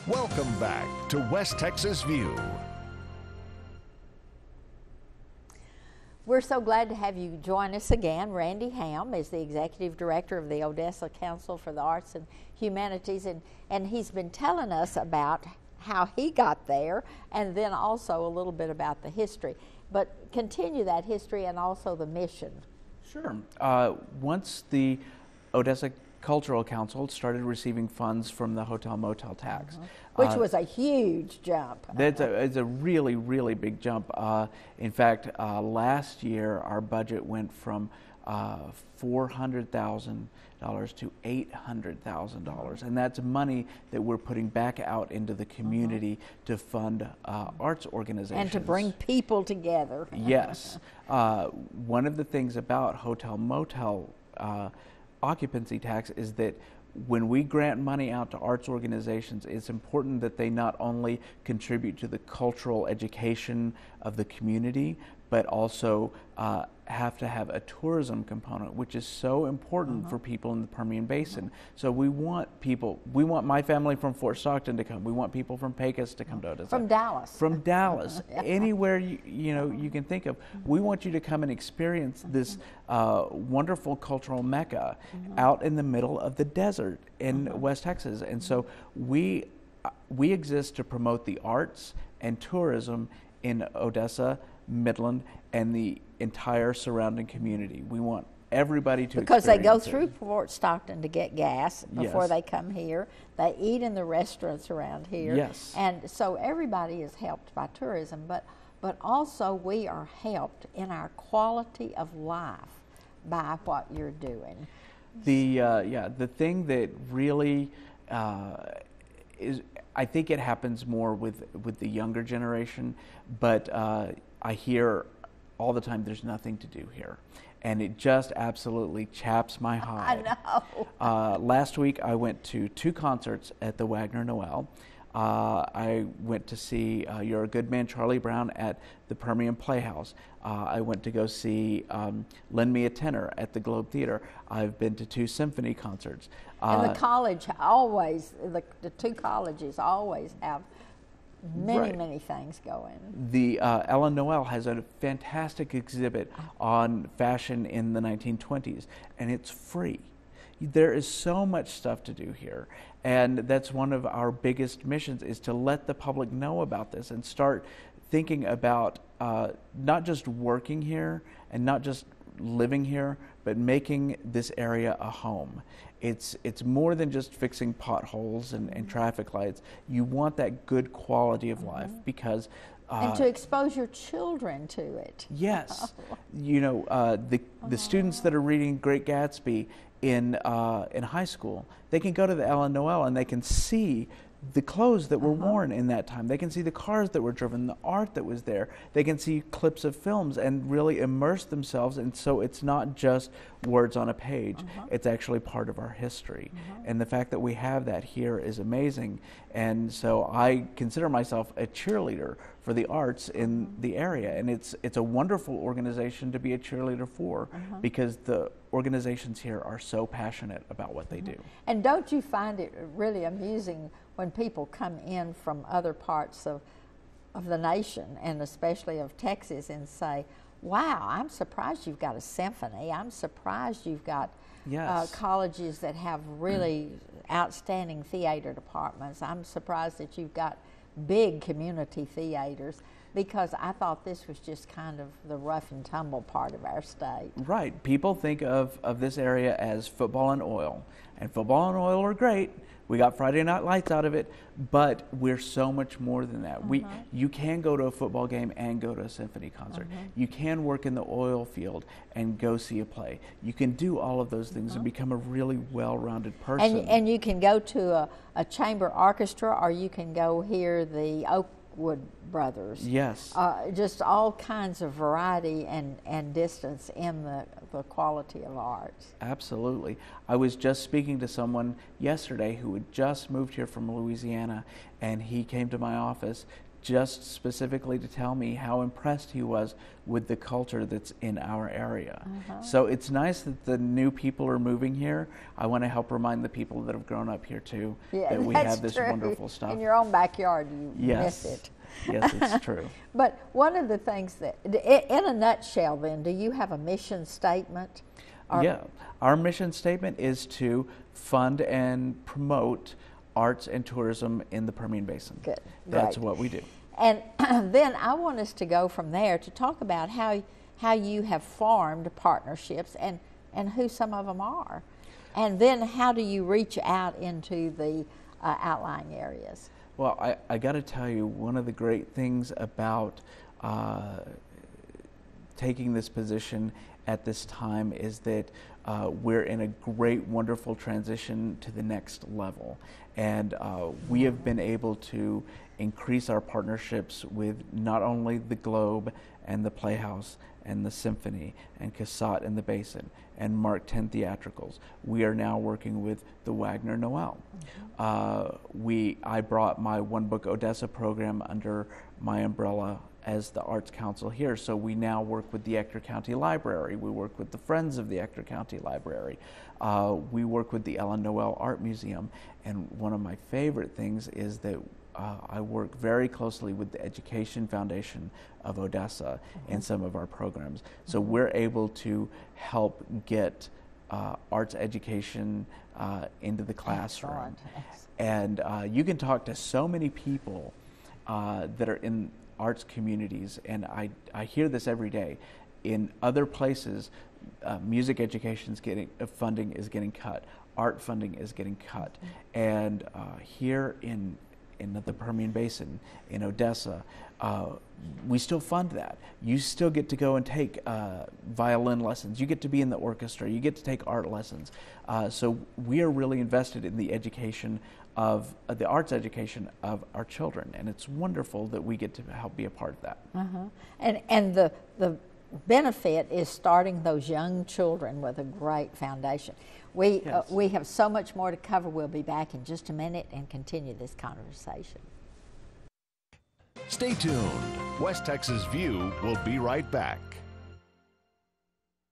Welcome back to West Texas View. We're so glad to have you join us again. Randy Ham is the Executive Director of the Odessa Council for the Arts and Humanities, and he's been telling us about how he got there and then also a little bit about the history. But continue that history and also the mission. Sure. Once the Odessa Cultural Council started receiving funds from the hotel motel tax, which was a huge jump. It's a really, really big jump. In fact, last year our budget went from $400,000 to $800,000, and that's money that we're putting back out into the community to fund arts organizations and to bring people together. Yes. One of the things about hotel motel occupancy tax is that when we grant money out to arts organizations, it's important that they not only contribute to the cultural education of the community, but also have to have a tourism component, which is so important for people in the Permian Basin. So we want my family from Fort Stockton to come. We want people from Pecos to come to Odessa. From Dallas. From Dallas. Anywhere you can think of. We want you to come and experience this wonderful cultural mecca out in the middle of the desert in West Texas. And so we exist to promote the arts and tourism in Odessa, Midland, and the entire surrounding community. We want everybody to because they go experience through Fort Stockton to get gas before Yes. they come here. They eat in the restaurants around here. Yes. And so everybody is helped by tourism, but also we are helped in our quality of life by what you're doing. The thing that really is, I think it happens more with the younger generation, but I hear all the time there's nothing to do here, and it just absolutely chaps my hide. I know. Last week I went to 2 concerts at the Wagner Noel. I went to see You're a Good Man, Charlie Brown at the Permian Playhouse. I went to go see Lend Me a Tenor at the Globe Theater. I've been to 2 symphony concerts. And the college always, the 2 colleges always have many things going. The Ellen Noel has a fantastic exhibit on fashion in the 1920s, and it's free. There is so much stuff to do here, and that's one of our biggest missions, is to let the public know about this and start thinking about not just working here and not just living here, but making this area a home. It's more than just fixing potholes and traffic lights. You want that good quality of life because and to expose your children to it. Yes. The students that are reading Great Gatsby in high school, they can go to the Ellen Noel and they can see the clothes that were worn in that time. They can see the cars that were driven, the art that was there. They can see clips of films and really immerse themselves. And so it's not just words on a page. It's actually part of our history. And the fact that we have that here is amazing. And so I consider myself a cheerleader for the arts in the area. And it's a wonderful organization to be a cheerleader for because the organizations here are so passionate about what they do. And don't you find it really amusing when people come in from other parts of the nation, and especially of Texas, and say, wow, I'm surprised you've got a symphony. I'm surprised you've got colleges that have really outstanding theater departments. I'm surprised that you've got big community theaters, because I thought this was just kind of the rough and tumble part of our state. Right. People think of this area as football and oil. And football and oil are great. We got Friday Night Lights out of it, but we're so much more than that. You can go to a football game and go to a symphony concert. You can work in the oil field and go see a play. You can do all of those things and become a really well-rounded person. And you can go to a chamber orchestra, or you can go hear the Oakwood Brothers. Yes. Just all kinds of variety and distance in the quality of arts. Absolutely. I was just speaking to someone yesterday who had just moved here from Louisiana, and he came to my office just specifically to tell me how impressed he was with the culture that's in our area. So it's nice that the new people are moving here. I want to help remind the people that have grown up here too that we have this wonderful stuff. In your own backyard, you miss it. Yes, it's true. But one of the things that, in a nutshell then, do you have a mission statement? Yeah, our mission statement is to fund and promote arts and tourism in the Permian Basin. Good. That's what we do. And then I want us to go from there to talk about how you have formed partnerships and who some of them are. And then how do you reach out into the outlying areas? Well, I got to tell you, one of the great things about taking this position at this time is that we're in a great, wonderful transition to the next level. And we have been able to increase our partnerships with not only the Globe and the Playhouse and the Symphony and Cassatt and the Basin and Mark 10 Theatricals. We are now working with the Wagner Noel. I brought my One Book Odessa program under my umbrella as the Arts Council here. So we now work with the Ector County Library. We work with the Friends of the Ector County Library. We work with the Ellen Noel Art Museum. And one of my favorite things is that I work very closely with the Education Foundation of Odessa in some of our programs. So we're able to help get arts education into the classroom. And you can talk to so many people that are in arts communities, and I hear this every day. In other places, music education funding is getting cut, art funding is getting cut, and here in the Permian Basin, in Odessa, we still fund that. You still get to go and take violin lessons. You get to be in the orchestra. You get to take art lessons. So we are really invested in the education of the arts education of our children, and it's wonderful that we get to help be a part of that. And the benefit is starting those young children with a great foundation. We have so much more to cover. We'll be back in just a minute and continue this conversation. Stay tuned. West Texas View will be right back.